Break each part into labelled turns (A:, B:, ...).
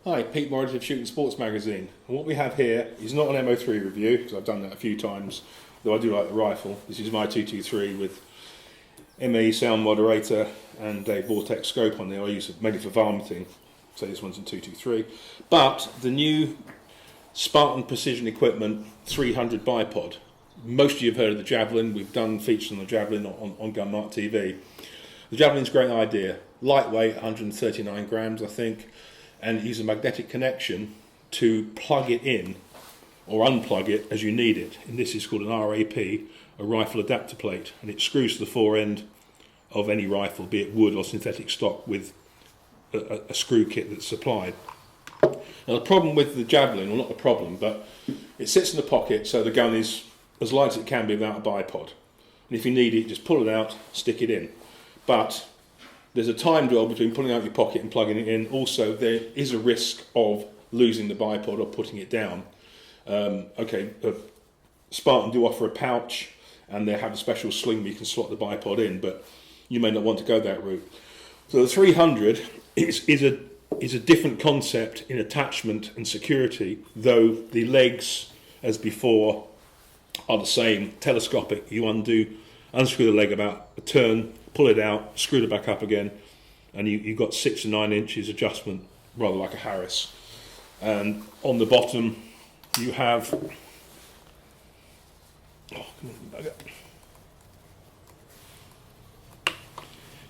A: Hi, Pete Morris of Shooting Sports Magazine. And what we have here is not an MO3 review, because I've done that a few times, though I do like the rifle. This is my 223 with ME sound moderator and a Vortex scope on there. I use it mainly for varminting, so this one's in 223. But the new Spartan Precision Equipment 300 Bipod. Most of you have heard of the Javelin. We've done features on the Javelin on Gun Mart Tv. The Javelin's a great idea. Lightweight, 139 grams I think, and use a magnetic connection to plug it in or unplug it as you need it. And this is called an RAP, a rifle adapter plate, and it screws to the fore end of any rifle, be it wood or synthetic stock, with a screw kit that's supplied. Now the problem with the Javelin, well not the problem, but it sits in the pocket so the gun is as light as it can be without a bipod. And if you need it, just pull it out, stick it in. But there's a time dwell between pulling out your pocket and plugging it in. Also, there is a risk of losing the bipod or putting it down. Spartan do offer a pouch, and they have a special sling where you can slot the bipod in, but you may not want to go that route. So the 300 is a different concept in attachment and security, though the legs, as before, are the same, telescopic. You unscrew the leg about a turn, pull it out, screw it back up again, and you've got 6 to 9 inches adjustment, rather like a Harris. And on the bottom you have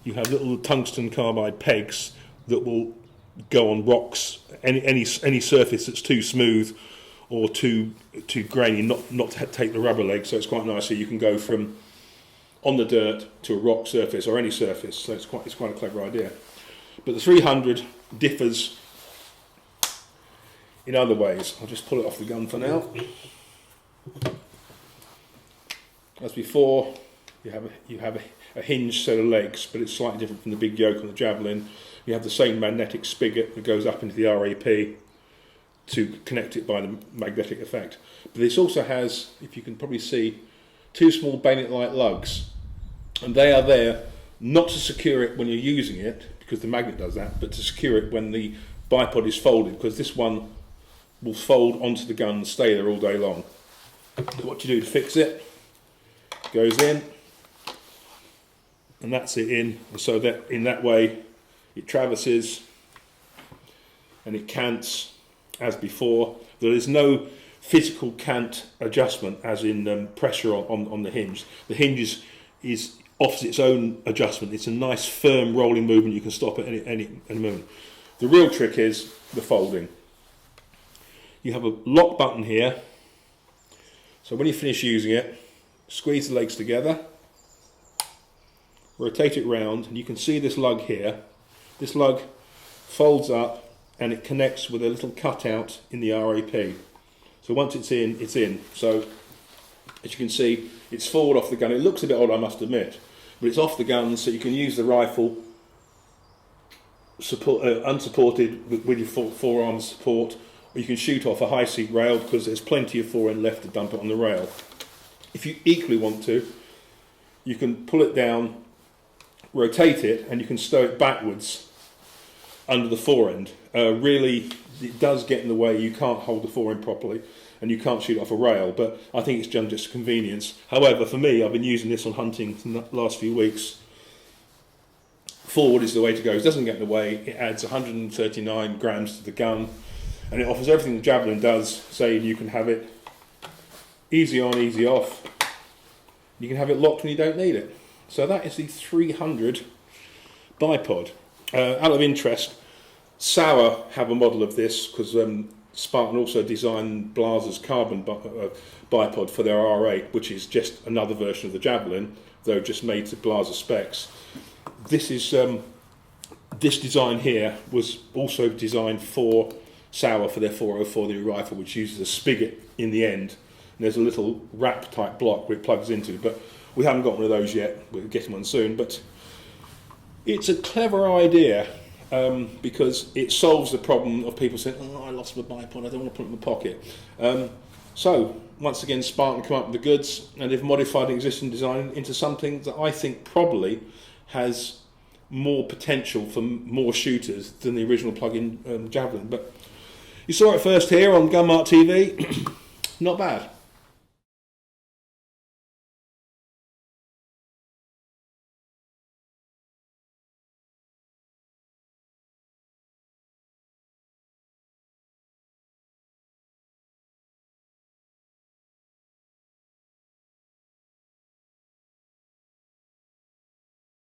A: little tungsten carbide pegs that will go on rocks, any surface that's too smooth or too grainy, not to take the rubber leg. So it's quite nice. So you can go from on the dirt to a rock surface or any surface. So it's quite a clever idea. But the 300 differs in other ways. I'll just pull it off the gun for now. As before, you have a hinged set of legs, but it's slightly different from the big yoke on the Javelin. You have the same magnetic spigot that goes up into the RAP to connect it by the magnetic effect. But this also has, if you can probably see, 2 small bayonet-like lugs, and they are there not to secure it when you're using it, because the magnet does that, but to secure it when the bipod is folded, because this one will fold onto the gun and stay there all day long. So what you do to fix it, goes in, and that's it in, so that in that way it traverses and it cants as before. There is no physical cant adjustment as in pressure on the hinge. The hinge offers its own adjustment. It's a nice firm rolling movement. You can stop at any moment. The real trick is the folding. You have a lock button here, so when you finish using it, squeeze the legs together, rotate it round, and you can see this lug here. This lug folds up and it connects with a little cutout in the RAP. So once it's in, it's in. So as you can see, it's forward off the gun. It looks a bit odd, I must admit, but it's off the gun, so you can use the rifle unsupported with your forearm support, or you can shoot off a high seat rail because there's plenty of forend left to dump it on the rail. If you equally want to, you can pull it down, rotate it, and you can stow it backwards under the forend. Really, it does get in the way. You can't hold the forend properly, and you can't shoot off a rail, but I think it's done just convenience. However, for me, I've been using this on hunting in the last few weeks. Forward is the way to go. It doesn't get in the way. It adds 139 grams to the gun, and it offers everything the Javelin does, saying you can have it easy on, easy off. You can have it locked when you don't need it. So that is the 300 bipod. Out of interest, Sauer have a model of this, because Spartan also designed Blaser's carbon bipod for their R8, which is just another version of the Javelin, though just made to Blaser specs. This design here was also designed for Sauer for their 404, the rifle, which uses a spigot in the end. And there's a little wrap type block where it plugs into, but we haven't got one of those yet. We're getting one soon, but it's a clever idea because it solves the problem of people saying, "Oh, I lost my bipod, I don't want to put it in my pocket." So once again, Spartan come up with the goods, and they've modified the existing design into something that I think probably has more potential for more shooters than the original plug-in Javelin. But you saw it first here on Gun Mart TV. Not bad.